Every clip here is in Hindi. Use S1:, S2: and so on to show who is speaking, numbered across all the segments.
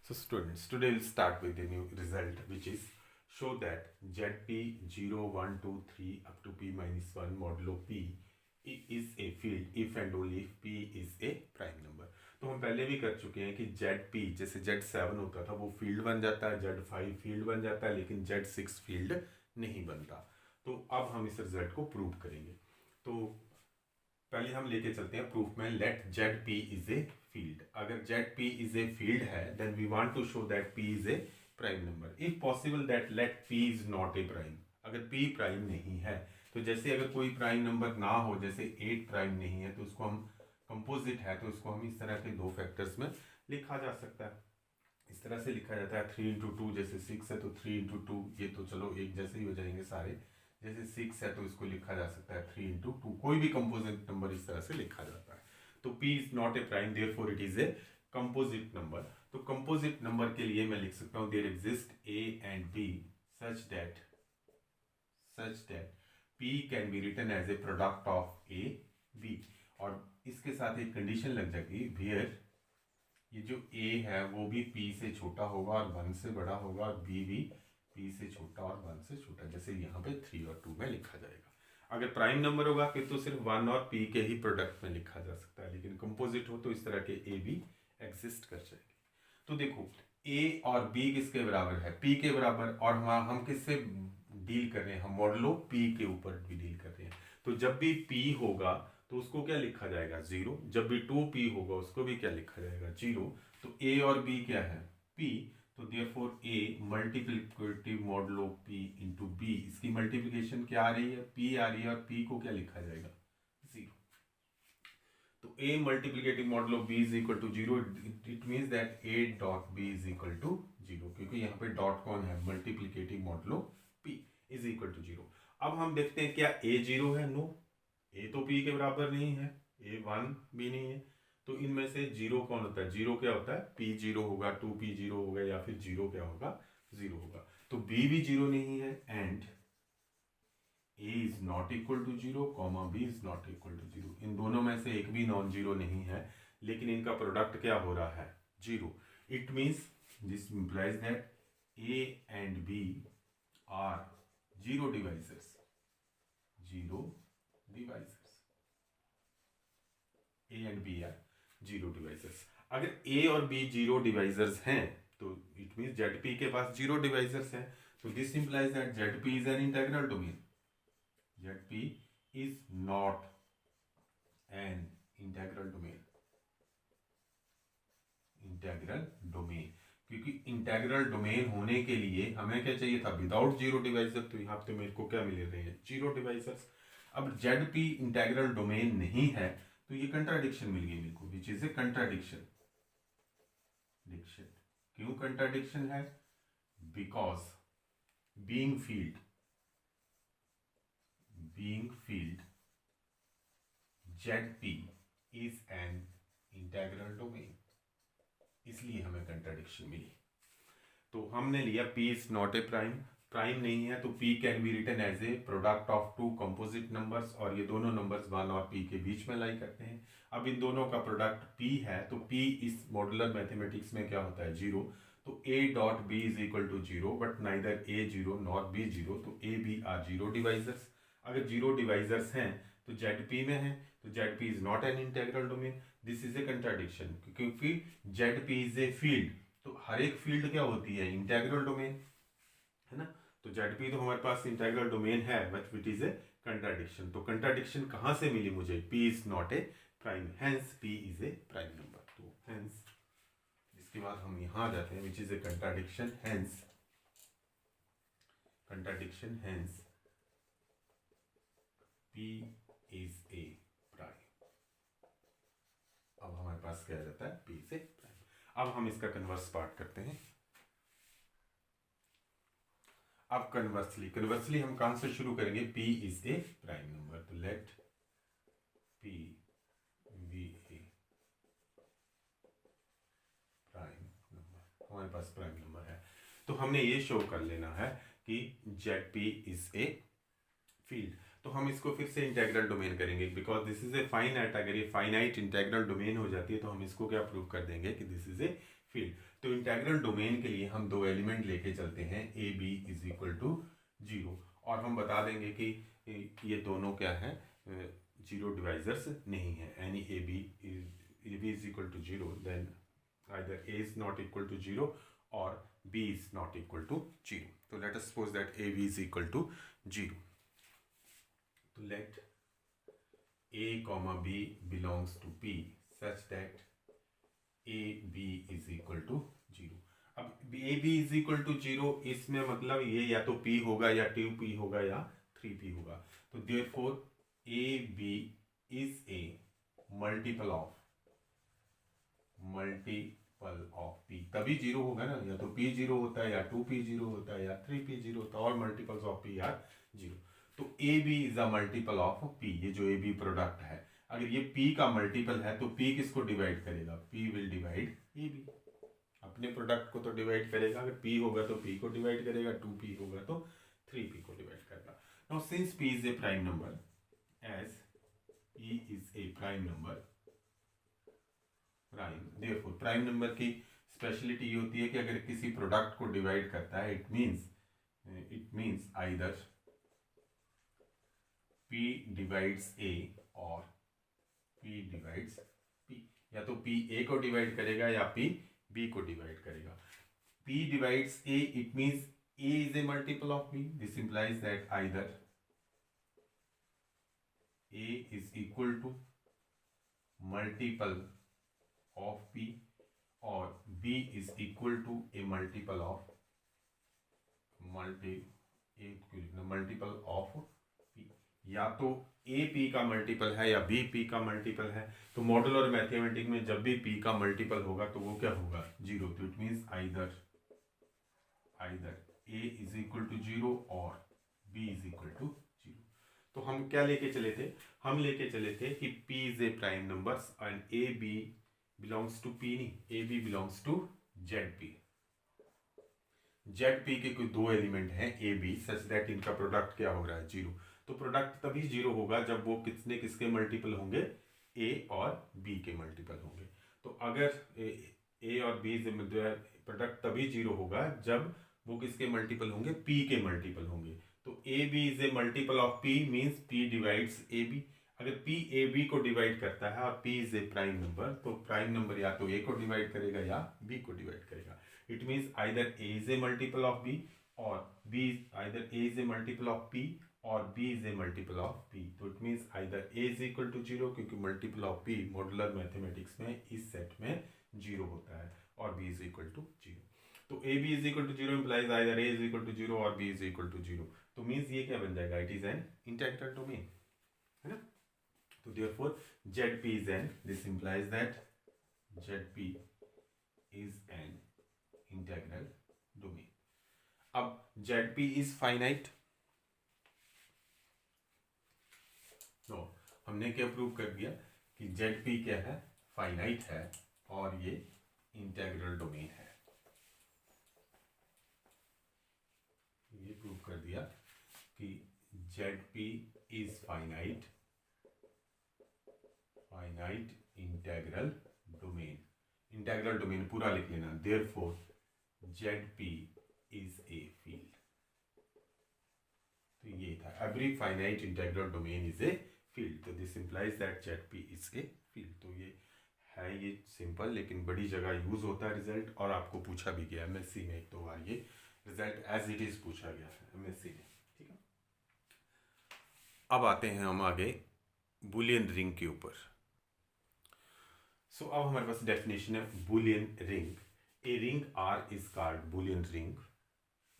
S1: So students, today we'll start with the new result, which is show that ZP 0, 1, 2, 3 up to P minus 1 modulo P is a field if and only if P is a prime number. तो हम पहले भी कर चुके हैं कि ZP जैसे Z7 होता था वो फील्ड बन जाता है, Z5 फील्ड बन जाता है, लेकिन Z6 फील्ड नहीं बनता। तो अब हम इस रिजल्ट को प्रूव करेंगे। तो पहले हम लेके चलते हैं प्रूफ में, let ZP is a field. अगर ZP इज ए फील्ड है then we want to show that P is a prime number. If possible that let P is not a prime. अगर P प्राइम नहीं है तो जैसे अगर कोई प्राइम नंबर ना हो, जैसे 8 प्राइम नहीं है तो उसको हम कंपोजिट है तो उसको हम इस तरह के दो फैक्टर्स में लिखा जा सकता है। इस तरह से लिखा जाता है 3 इंटू 2, जैसे 6 है तो 3 इंटू 2, ये तो चलो एक जैसे ही हो जाएंगे सारे। जैसे 6 है तो इसको लिखा जा सकता है 3 इंटू 2, कोई भी कंपोजिट नंबर इस तरह से लिखा जाता है। तो P is not a prime, therefore it is a composite number. तो कंपोजिट नंबर के लिए मैं लिख सकता हूँ there exist A and B such that P can be written as a product of A B। और इसके साथ एक कंडीशन लग जाएगी, वेयर ये जो A है वो भी P से छोटा होगा और 1 से बड़ा होगा, और B भी P से छोटा और 1 से छोटा, जैसे यहाँ पे 3 और 2 में लिखा जाएगा। अगर प्राइम नंबर होगा फिर तो सिर्फ 1 और P के ही प्रोडक्ट में लिखा जा सकता है, लेकिन कंपोजिट हो तो इस तरह के A भी एग्जिस्ट कर जाएंगे। तो देखो A और B किसके बराबर है? P के बराबर। और हम किससे डील कर रहे हैं? हम मॉडलो P के ऊपर भी डील कर रहे हैं। तो जब भी P होगा तो उसको क्या लिखा जाएगा? 0। जब भी 2P होगा उसको भी क्या लिखा जाएगा? 0। तो A और B क्या है? P। तो therefore A multiplicative modulo P into B, इसकी मल्टीप्लिकेशन क्या आ रही है? P आ रही है, और P को क्या लिखा जाएगा? 0। तो A multiplicative modulo B is equal to 0। It means that A dot B is equal to 0, क्योंकि यहाँ पे डॉट कौन है? Multiplicative modulo P is equal to 0। अब हम देखते हैं क्या A 0 है? नो, A तो P के बराबर नहीं है, A 1 भी नहीं है। तो इनमें से 0 कौन होता है? 0 क्या होता है? P 0 होगा, 2P 0 होगा, या फिर 0 क्या होगा? 0 होगा। तो B भी 0 नहीं है, and A is not equal to 0, B is not equal to 0। इन दोनों में से एक भी नॉन जीरो नहीं है, लेकिन इनका प्रोडक्ट क्या हो रहा है? 0। It means this implies that A and B are zero divisors. A and B are zero divisors. अगर A और B जीरो डिवाइजर्स हैं तो इट मीन्स ZP के पास जीरो डिवाइजर्स हैं। तो this implies that ZP is an integral domain. ZP is not an integral domain। Integral domain, क्योंकि इंटेग्रल डोमेन होने के लिए हमें क्या चाहिए था? Without zero divisor. तो यहाँ पे मेरे को क्या मिल रहे हैं? Zero divisors. अब ZP इंटेग्रल डोमेन नहीं है तो ये कंट्राडिक्शन मिल गई मेरे को, विच इज ए कंट्राडिक्शन। क्यों कंट्राडिक्शन है? Because being field ZP is an integral domain, इसलिए हमें कंट्राडिक्शन मिली। तो हमने लिया P is not a prime नहीं है, तो P can be written as a product of two composite numbers, और ये दोनों नंबर्स 1 और P के बीच में लाई करते हैं। अब इन दोनों का प्रोडक्ट P है, तो P इस मॉडुलर मैथमेटिक्स में क्या होता है? 0। तो A dot B is equal to 0, but neither A 0 not B 0। तो A B are zero divisors. अगर जीरो डिवाइजर्स हैं तो ZP में है, तो ZP is not an integral domain. This is a contradiction, क्योंकि ZP इज ए फील्ड, तो हर एक फील्ड क्या होती है? इंटेग्रल डोमेन, है ना। तो ZP तो हमारे पास इंटेग्रल डोमेन है, but it is a contradiction. तो कंट्राडिक्शन कहां से मिली मुझे? P is not a prime, hence P is a prime number. तो हेंस इसके बाद हम यहां जाते हैं, which is a contradiction, hence P is a prime. अब हमारे पास क्या जाता है? P से प्राइम। अब हम इसका कन्वर्स पार्ट करते हैं। अब कन्वर्सली हम कहां से शुरू करेंगे? P is a prime number. तो लेट P बी ए प्राइम नंबर। हमारे पास प्राइम नंबर है, तो हमने ये शो कर लेना है कि ZP इज ए फील्ड। तो हम इसको फिर से इंटेग्रल डोमेन करेंगे, because this is a finite. अगर ये फाइनाइट इंटेग्रल डोमेन हो जाती है तो हम इसको क्या प्रूव कर देंगे कि दिस इज ए फील्ड। तो इंटेग्रल डोमेन के लिए हम दो एलिमेंट लेके चलते हैं, A B is equal to 0, और हम बता देंगे कि ये दोनों क्या है, जीरो डिवाइजर्स नहीं है। Any A B is equal to 0, then either a is not equal to 0 or b is not equal to 0. So let us suppose that ab is equal to 0. So let a comma b belongs to p such that a b is equal to 0. अब a b is equal to 0, इसमें मतलब ये या तो p होगा या 2p होगा या 3p होगा। तो therefore a b is a multiple of p, तभी 0 होगा ना, या तो p 0 होता है या 2p 0 होता है या 3p 0 होता है, और मल्टीपल्स ऑफ p आर 0। तो a b is a multiple of p, ये जो a b प्रोडक्ट है, अगर ये p का मल्टीपल है तो p किसको डिवाइड करेगा, p will divide a b, अपने प्रोडक्ट को तो डिवाइड करेगा। अगर p होगा तो p को डिवाइड करेगा, 2p होगा तो 3p को डिवाइड करेगा। Now since p is a prime number, as p is a prime number, prime, therefore prime number की स्पेशलिटी ये होती है कि अगर किसी प्रोडक्ट को डिवाइड करता है, it means either p divides a और p डिवाइड्स p, या तो p a को डिवाइड करेगा या p b को डिवाइड करेगा। p divides a, it means a is a multiple of b, this implies that either a is equal to multiple of p और b is equal to a multiple of p, या तो a p का मल्टीपल है या b p का मल्टीपल है। तो मॉडल और मैथमेटिक्स में जब भी p का मल्टीपल होगा तो वो क्या होगा, 0। तो it means either a is equal to 0 और b is equal to 0। तो हम क्या लेके चले थे, हम लेके चले थे कि p is a prime numbers and a b belongs to p नहीं, a b belongs to zp। zp के कोई दो एलिमेंट हैं a b, सच दैट इनका प्रोडक्ट क्या हो रहा है, 0। तो प्रोडक्ट तभी 0 होगा जब वो किसके मल्टीपल होंगे, a और b के मल्टीपल होंगे। तो अगर a और b से प्रोडक्ट तभी 0 होगा जब वो किसके मल्टीपल होंगे, p के मल्टीपल होंगे। तो a b is a multiple of p, means p divides a b। अगर p a b को डिवाइड करता है और p is a prime number, तो प्राइम नंबर या तो a को डिवाइड करेगा या b को डिवाइड करेगा। It means either a is a multiple of b और b, either a is a multiple of p और b is a multiple of p। तो it means either a is equal to 0, क्योंकि multiple of p modular mathematics में इस सेट में 0 होता है, और b इज इक्वल टू 0। तो a b is equal to 0 implies either a is equal to 0 और b इज इक्वल टू 0। तो मींस ये क्या बन जाएगा, it is an integral domain, है ना। तो therefore ZP is an, this implies that ZP is an integral domain। अब ZP is finite, तो हमने क्या प्रूव कर दिया कि ZP क्या है, फाइनाइट है और ये इंटेग्रल डोमेन है। ये प्रूव कर दिया कि ZP is finite integral domain, integral domain पूरा लिख लेना। Therefore ZP is a field. तो ये था, every finite integral domain is a field. तो this implies that ZP is a field. तो ये है, ये सिंपल लेकिन बड़ी जगह यूज होता है रिजल्ट, और आपको पूछा भी गया MSc में एक दो बार, ये रिजल्ट एज इट इज पूछा गया है MSc में, ठीक है। अब आते हैं हम आगे बुलियन रिंग के ऊपर। सो अब हमारे पास डेफिनेशन है Boolean ring. A ring R is called Boolean ring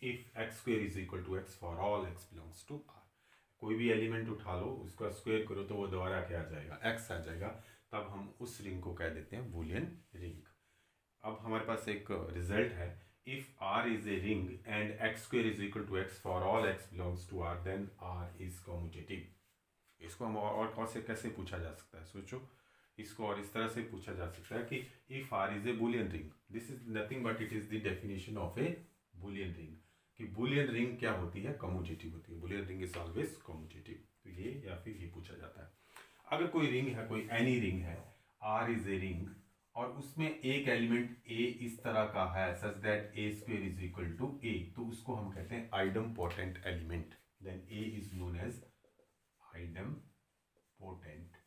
S1: if X square is equal to X for all X belongs to R. कोई भी एलिमेंट उठा लो, उसका स्क्वायर करो तो वो दोबारा क्या आ जाएगा, एक्स आ जाएगा। तब हम उस रिंग को कह देते हैं बुलियन रिंग। अब हमारे पास एक रिजल्ट है, if R is a ring and X square is equal to X for all X belongs to R, then R is commutative. इसको हम और कौन से कैसे पूछा जा सकता है, सोचो। इसको और इस तरह से पूछा जा सकता है कि if R is a Boolean ring, this is nothing but it is the definition of a Boolean ring, कि बुलियन रिंग क्या होती है, कम्यूटेटिव होती है। Boolean ring is always commutative. तो ये या फिर ये पूछा जाता है। अगर कोई रिंग है, कोई एनी रिंग है, आर इज ए रिंग और उसमें एक एलिमेंट ए इस तरह का है such that A square is equal to A, तो उसको हम कहते हैं idempotent element. Then A is known as idempotent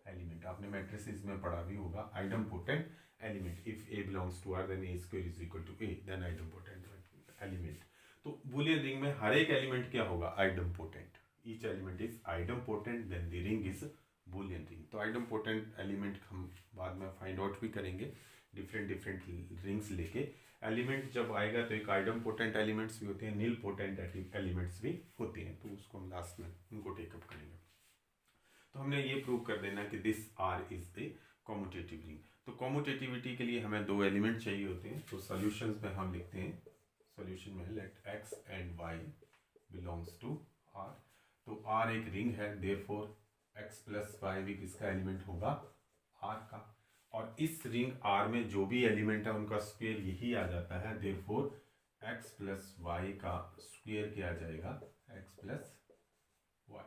S1: element. आपने मैट्रिसेस में पढ़ा भी होगा idempotent element. If A belongs to R then A square is equal to A, then idempotent element. तो बूलियन रिंग में हर एक एलिमेंट क्या होगा? Idempotent. Each element is idempotent, then the ring is Boolean ring. तो आइडम्पोटेंट एलिमेंट हम बाद में फाइंड आउट भी करेंगे डिफरेंट रिंग्स लेके। एलिमेंट जब आएगा तो एक आइडम्पोटेंट एलिमेंट्स भी होते हैं, नील पोटेंट एलिमेंट्स भी होते हैं, तो उसको हम लास्ट में उनको टेकअप करेंगे। तो हमने ये प्रूव कर देना कि this R is a commutative ring. तो कॉम्यूटेटिविटी के लिए हमें दो एलिमेंट चाहिए होते हैं। तो सॉल्यूशंस में हम लिखते हैं, सॉल्यूशन में let x and y belongs to r। तो r एक रिंग है, देयरफॉर x प्लस y भी किसका एलिमेंट होगा? r का। और इस रिंग r में जो भी एलिमेंट है उनका स्क्वायर यही आ जाता है, देयरफॉर x प्लस y का स्क्वायर क्या आ जाएगा? x plus y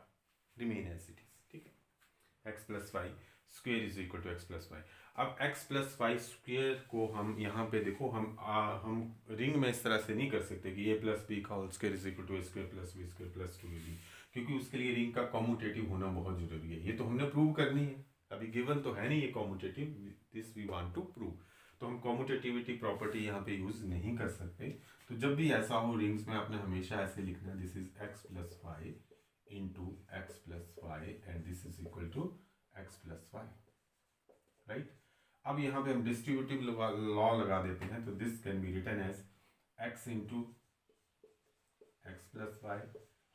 S1: remain as it is, ठीक है। x plus Y square is equal to x plus Y. अब x प्लस वाई स्क्वायर को हम यहाँ पे देखो, हम रिंग में इस तरह से नहीं कर सकते कि a प्लस बी का whole square is equal to A square plus B square plus 2ab, क्योंकि उसके लिए रिंग का कॉम्यूटेटिव होना बहुत जरूरी है। ये तो हमने प्रूव करनी है, अभी गिवन तो है नहीं ये commutative, this we want to prove. तो हम कॉम्यूटेटिविटी प्रॉपर्टी यहाँ पे यूज नहीं कर सकते। तो जब भी ऐसा हो रिंग्स में आपने हमेशा ऐसे लिखना, this is x plus Y into x plus Y and this is equal to x plus Y, right. अब यहाँ पे हम डिस्ट्रीब्यूटिव लॉ लगा देते हैं, तो this can be written as X into x plus Y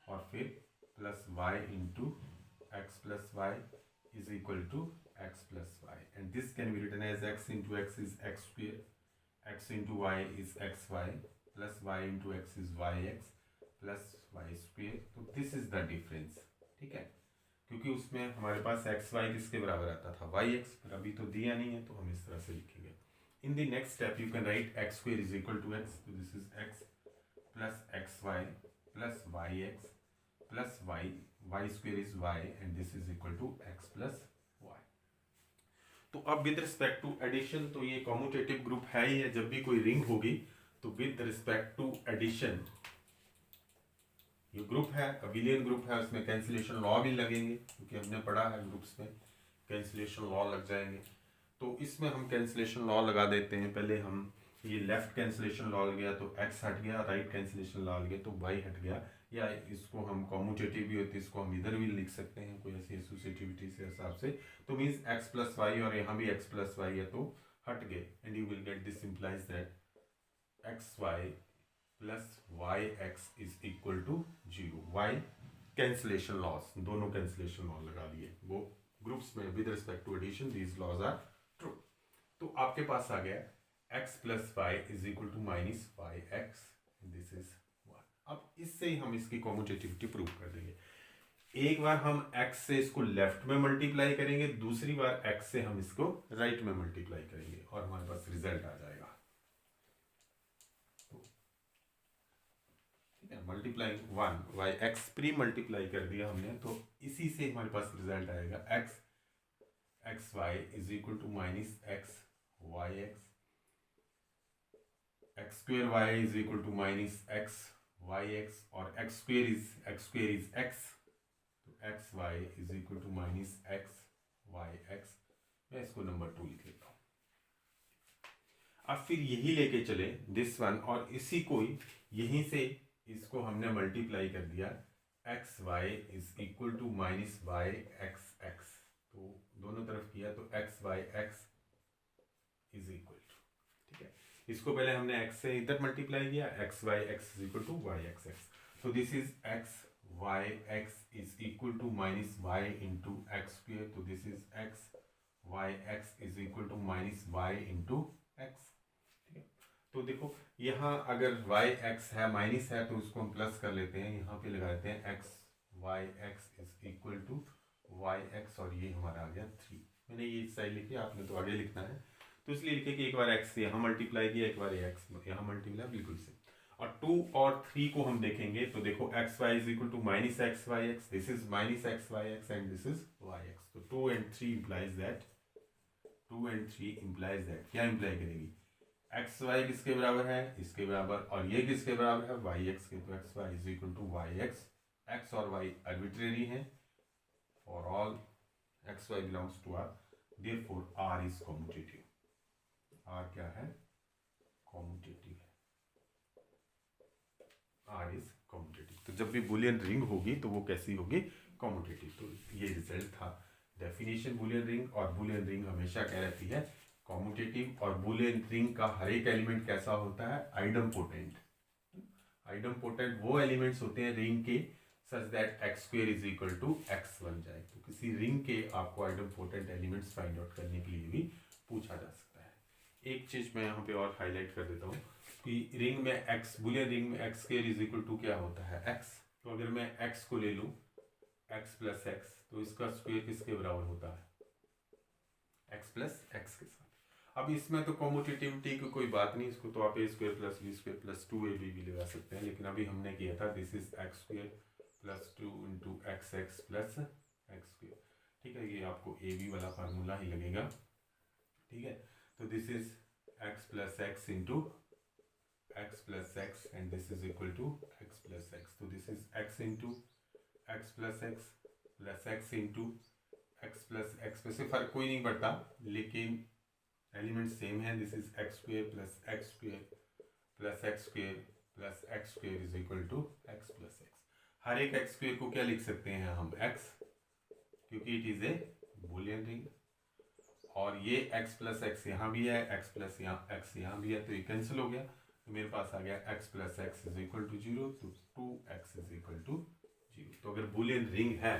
S1: और फिर plus Y into x plus Y is equal to x plus y, and this can be written as x into x is x square, x into y is xy plus y into x is yx plus y square। तो this is the difference, ठीक है, क्योंकि उसमें हमारे पास xy किसके बराबर आता था? yx, पर अभी तो दिया नहीं है तो हम इस तरह से लिखेंगे। In the next step you can write x square is equal to x, so this is x plus xy plus yx plus y square is y and this is equal to x plus y। तो अब विद रिस्पेक्ट टू एडिशन, तो ये कॉम्यूटेटिव ग्रुप है ही है। जब भी कोई रिंग होगी तो विद रिस्पेक्ट टू एडिशन ये ग्रुप है, अबिलियन ग्रुप है, उसमें कैंसिलेशन लॉ भी लगेंगे, क्योंकि हमने पढ़ा है ग्रुप्स में कैंसिलेशन लॉ लग जाएंगे। तो इसमें हम कैंसिलेशन लॉ लगा देते हैं। पहले हम ये लेफ्ट कैंसिलेशन लॉ लग गया तो x हट गया, राइट कैंसिलेशन लॉ लग गया तो y हट गया, या इसको हम कॉम्यूटेटिव भी होती है, इसको हम इधर भी लिख सकते हैं कोई ऐसी एसोसिएटिविटी से हिसाब से। तो मीन्स x प्लस वाई और यहाँ भी x प्लस वाई है तो हट गए, and you will get this implies that X Y plus Y x is equal to 0। By cancellation laws, दोनों कैंसिलेशन लॉ लगा दिए वो ग्रुप्स में with respect to addition, these laws are true. तो आपके पास आ गया x plus Y is equal to minus Y X, this is 1। अब इससे ही हम इसकी कॉम्यूटेटिविटी प्रूव कर देंगे। एक बार हम x से इसको लेफ्ट में मल्टीप्लाई करेंगे, दूसरी बार x से हम इसको राइट में मल्टीप्लाई करेंगे और हमारे पास रिजल्ट आ जाएगा। ठीक है, multiply 1 Y X pre multiply कर दिया हमने, तो इसी से हमारे पास रिजल्ट आएगा X Y is equal to minus X Y x, X square Y is equal to minus X Y X, और एक्स स्क्वेयर इज एक्स, तो X Y is equal to minus X Y X. मैं इसको नंबर 2 लिख लेता हूँ। अब फिर यही लेके चले दिस वन, और इसी को यहीं से इसको हमने मल्टीप्लाई कर दिया, X Y is equal to minus Y x x, तो दोनों तरफ किया तो X Y x is equal to, ठीक है, इसको पहले हमने x से इधर मल्टीप्लाई किया, x Y x is equal to Y x x, तो this is x Y x is equal to minus y into x square, तो this is x Y x is equal to minus y into x. ठीक है, तो देखो यहाँ अगर वाई एक्स है माइनस है तो उसको हम प्लस कर लेते हैं, यहाँ पे लगा देते हैं X Y x is equal to Y X, और ये हमारा आ गया 3। मैंने ये साइड लिखी, आपने तो आगे लिखना है, तो इसलिए लिखे कि एक बार x यहाँ मल्टीप्लाई किया, एक बार x यहाँ मल्टीप्लाई, बिल्कुल से। और 2 और 3 को हम देखेंगे तो देखो X Y is equal to minus X Y X, this is minus X Y X and this is Y X, तो 2 and 3 implies that 2 and 3 implies that, क्या इम्प्लाई करेगी, एक्स वाई किसके बराबर है, इसके बराबर, और ये किसके बराबर है, वाई एक्स के, तो X Y is equal to Y x. X और वाई आर्बिट्रेरी है, for all X Y belongs to R, therefore R is commutative. R क्या है, कॉम्यूटेटिव है, आर इज कॉम्यूटेटिव। तो जब भी बुलियन रिंग होगी तो वो कैसी होगी, कॉम्यूटेटिव। तो ये रिजल्ट था डेफिनेशन बुलियन रिंग। और बुलियन रिंग हमेशा क्या रहती है, कॉम्यूटेटिव। और बुलियन रिंग का हर एक एलिमेंट कैसा होता है, आइडमपोटेंट। आइडमपोटेंट वो एलिमेंट्स होते हैं रिंग के such that X square is equal to X बन जाए। तो किसी रिंग के आपको आइडमपोटेंट एलिमेंट्स फाइंड आउट करने के लिए भी पूछा जा सकता है। एक चीज मैं यहाँ पे और हाईलाइट कर देता हूँ कि रिंग में एक्स, बुलियन रिंग में X square is equal to क्या होता है, एक्स। तो अगर मैं एक्स को ले लूँ, एक्स प्लस एक्स, तो इसका स्क्वायर किसके बराबर होता है, एक्स प्लस एक्स के साथ। अब इसमें तो कॉम्यूटेटिविटी की कोई बात नहीं, इसको तो आप a square plus B square plus 2ab भी लगा सकते हैं। लेकिन अभी हमने किया था this is x square plus 2 into x x plus x square. ठीक है, ये आपको ए बी वाला फार्मूला ही लगेगा। ठीक है, तो this is x plus x into x plus x and this is equal to x plus x. तो this is x into x plus x plus x into x plus x में से फर्क कोई नहीं पड़ता, लेकिन एलिमेंट सेम है। This is x square plus x square plus x square plus x square is equal to x plus x. हर एक एक्स स्क्वायर को क्या लिख सकते हैं हम, एक्स, क्योंकि it is a Boolean ring. और ये एक्स प्लस एक्स यहाँ भी है, एक्स प्लस यहाँ एक्स यहाँ भी है, तो ये कैंसिल हो गया। तो मेरे पास आ गया X plus X is equal to 0, तो 2x इज इक्वल टू 0। तो अगर बुलियन रिंग है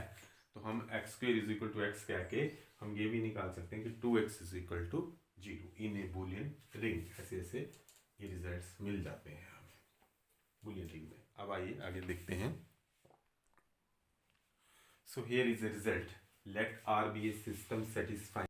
S1: तो हम X square is equal to X कह के हम ये भी निकाल सकते हैं कि 2x is equal to 0 in a Boolean ring. ऐसे ऐसे ये रिजल्ट्स मिल जाते हैं हमें बुलियन रिंग में। अब आइए आगे देखते हैं। So here is a result, let R be a system satisfying